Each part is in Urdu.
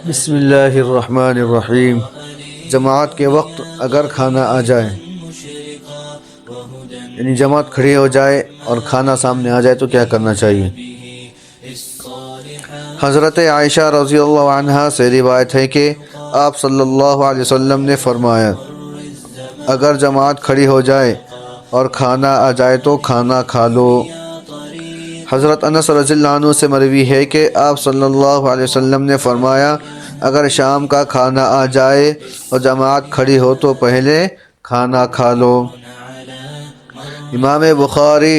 بسم اللہ الرحمن الرحیم۔ جماعت کے وقت اگر کھانا آ جائے، یعنی جماعت کھڑی ہو جائے اور کھانا سامنے آ جائے تو کیا کرنا چاہیے؟ حضرت عائشہ رضی اللہ عنہا سے روایت ہے کہ آپ صلی اللہ علیہ وسلم نے فرمایا، اگر جماعت کھڑی ہو جائے اور کھانا آ جائے تو کھانا کھا لو۔ حضرت انس رضی اللہ عنہ سے مروی ہے کہ آپ صلی اللہ علیہ وسلم نے فرمایا، اگر شام کا کھانا آ جائے اور جماعت کھڑی ہو تو پہلے کھانا کھا لو۔ امام بخاری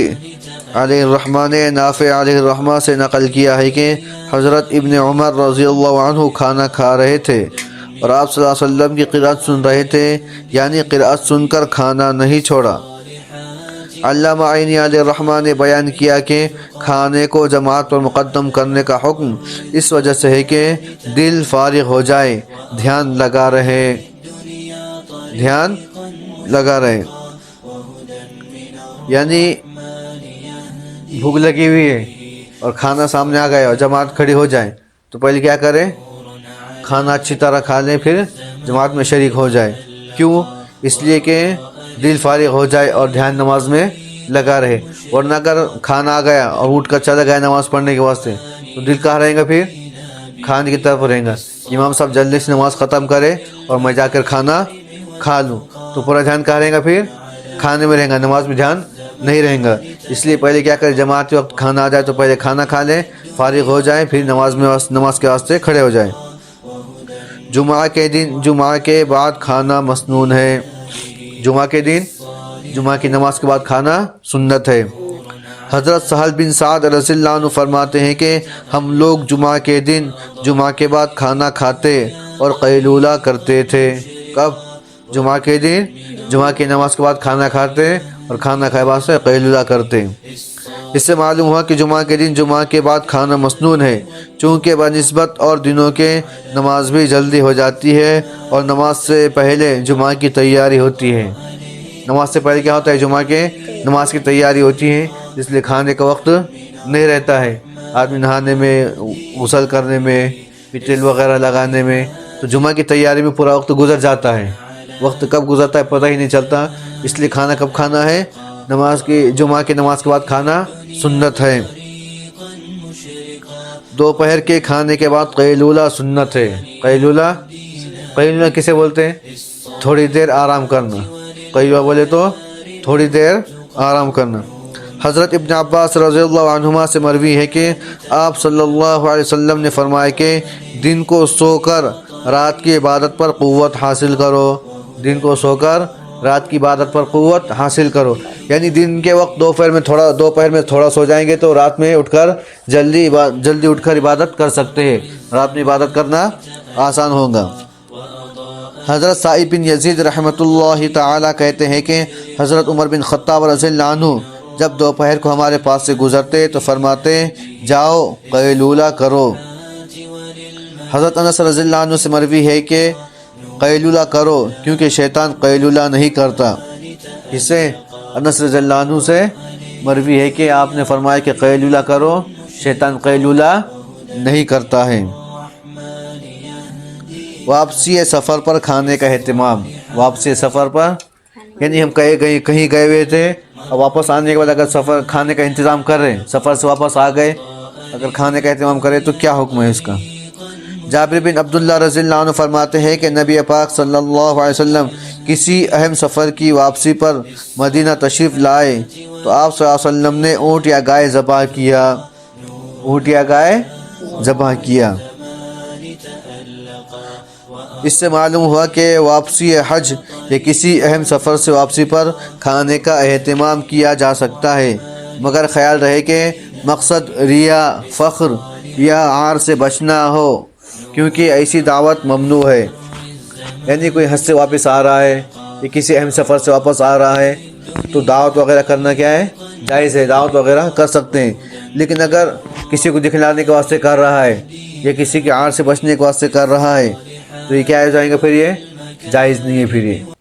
علیہ الرحمہ نے نافع علیہ الرحمہ سے نقل کیا ہے کہ حضرت ابن عمر رضی اللہ عنہ کھانا کھا رہے تھے اور آپ صلی اللہ علیہ وسلم کی قرأت سن رہے تھے، یعنی قرأت سن کر کھانا نہیں چھوڑا۔ علامہ عینی علیہ الرحمہ نے بیان کیا کہ کھانے کو جماعت پر مقدم کرنے کا حکم اس وجہ سے ہے کہ دل فارغ ہو جائے، دھیان لگا رہے۔ یعنی بھوک لگی ہوئی ہے اور کھانا سامنے آ گیا اور جماعت کھڑی ہو جائے تو پہلے کیا کرے؟ کھانا اچھی طرح کھا لیں، پھر جماعت میں شریک ہو جائے۔ کیوں؟ اس لیے کہ دل فارغ ہو جائے اور دھیان نماز میں لگا رہے، ورنہ اگر کھانا آ گیا اور اٹھ کر چلا گیا نماز پڑھنے کے واسطے تو دل کہاں رہے گا؟ پھر کھانے کی طرف رہے گا۔ امام صاحب جلدی سے نماز ختم کرے اور میں جا کر کھانا کھا لوں تو پورا دھیان کہاں رہے گا؟ پھر کھانے میں رہے گا، نماز میں دھیان نہیں رہے گا۔ اس لیے پہلے کیا کرے؟ جماعت کے وقت کھانا آ جائے تو پہلے کھانا کھا لیں، فارغ ہو جائیں، پھر نماز کے واسطے کھڑے ہو جائیں۔ جمعہ کے دن جمعہ کے بعد کھانا مسنون ہے۔ جمعہ کے دن جمعہ کی نماز کے بعد کھانا سنت ہے۔ حضرت سہل بن سعد رضی اللہ عنہ فرماتے ہیں کہ ہم لوگ جمعہ کے دن جمعہ کے بعد کھانا کھاتے اور قیلولہ کرتے تھے۔ کب؟ جمعہ کے دن جمعہ کی نماز کے بعد کھانا کھاتے اور کھانا کھائے بعد سے قیلولہ کرتے۔ اس سے معلوم ہوا کہ جمعہ کے دن جمعہ کے بعد کھانا مسنون ہے، چونکہ بنسبت اور دنوں کے نماز بھی جلدی ہو جاتی ہے اور نماز سے پہلے جمعہ کی تیاری ہوتی ہے۔ نماز سے پہلے کیا ہوتا ہے؟ جمعہ کے نماز کی تیاری ہوتی ہے، اس لیے کھانے کا وقت نہیں رہتا ہے۔ آدمی نہانے میں، غسل کرنے میں، تیل وغیرہ لگانے میں، تو جمعہ کی تیاری میں پورا وقت گزر جاتا ہے۔ وقت کب گزرتا ہے پتہ ہی نہیں چلتا، اس لیے کھانا کب کھانا ہے؟ جمعہ کی نماز کے بعد کھانا سنت ہے۔ دوپہر کے کھانے کے بعد قیلولہ سنت ہے۔ قیلولہ کسے بولتے ہیں؟ تھوڑی دیر آرام کرنا۔ قیلولہ بولے تو تھوڑی دیر آرام کرنا۔ حضرت ابن عباس رضی اللہ عنہما سے مروی ہے کہ آپ صلی اللہ علیہ وسلم نے فرمایا کہ دن کو سو کر رات کی عبادت پر قوت حاصل کرو۔ دن کو سو کر رات کی عبادت پر قوت حاصل کرو، یعنی دن کے وقت دوپہر میں تھوڑا سو جائیں گے تو رات میں اٹھ کر جلدی اٹھ کر عبادت کر سکتے ہیں، رات میں عبادت کرنا آسان ہوگا۔ حضرت سعید بن یزید رحمۃ اللہ تعالی کہتے ہیں کہ حضرت عمر بن خطاب رضی اللہ عنہ جب دوپہر کو ہمارے پاس سے گزرتے تو فرماتے، جاؤ قیلولہ کرو۔ حضرت انس رضی اللہ عنہ سے مروی ہے کہ قیلولہ کرو کیونکہ شیطان قیلولہ نہیں کرتا۔ اس سے انس رضی اللہ عنہ سے مروی ہے کہ آپ نے فرمایا کہ قیلولہ کرو، شیطان قیلولہ نہیں کرتا ہے۔ واپسی سفر پر کھانے کا اہتمام۔ واپسی سفر پر یعنی ہم کہیں گئے ہوئے تھے اور واپس آنے کے بعد اگر کھانے کا انتظام کر رہے ہیں، سفر سے واپس آ گئے اگر کھانے کا اہتمام کرے تو کیا حکم ہے اس کا؟ جابر بن عبداللہ رضی اللہ عنہ فرماتے ہیں کہ نبی پاک صلی اللہ علیہ وسلم کسی اہم سفر کی واپسی پر مدینہ تشریف لائے تو آپ صلی اللہ علیہ وسلم نے اونٹ یا گائے ذبح کیا۔ اس سے معلوم ہوا کہ واپسی حج یا کسی اہم سفر سے واپسی پر کھانے کا اہتمام کیا جا سکتا ہے، مگر خیال رہے کہ مقصد ریا، فخر یا عار سے بچنا ہو، کیونکہ ایسی دعوت ممنوع ہے۔ یعنی کوئی حج سے واپس آ رہا ہے یا کسی اہم سفر سے واپس آ رہا ہے تو دعوت وغیرہ کرنا کیا ہے؟ جائز ہے، دعوت وغیرہ کر سکتے ہیں، لیکن اگر کسی کو دکھلانے کے واسطے کر رہا ہے یا کسی کے عار سے بچنے کے واسطے کر رہا ہے تو یہ کیا ہو جائے گا؟ پھر یہ جائز نہیں ہے۔ پھر یہ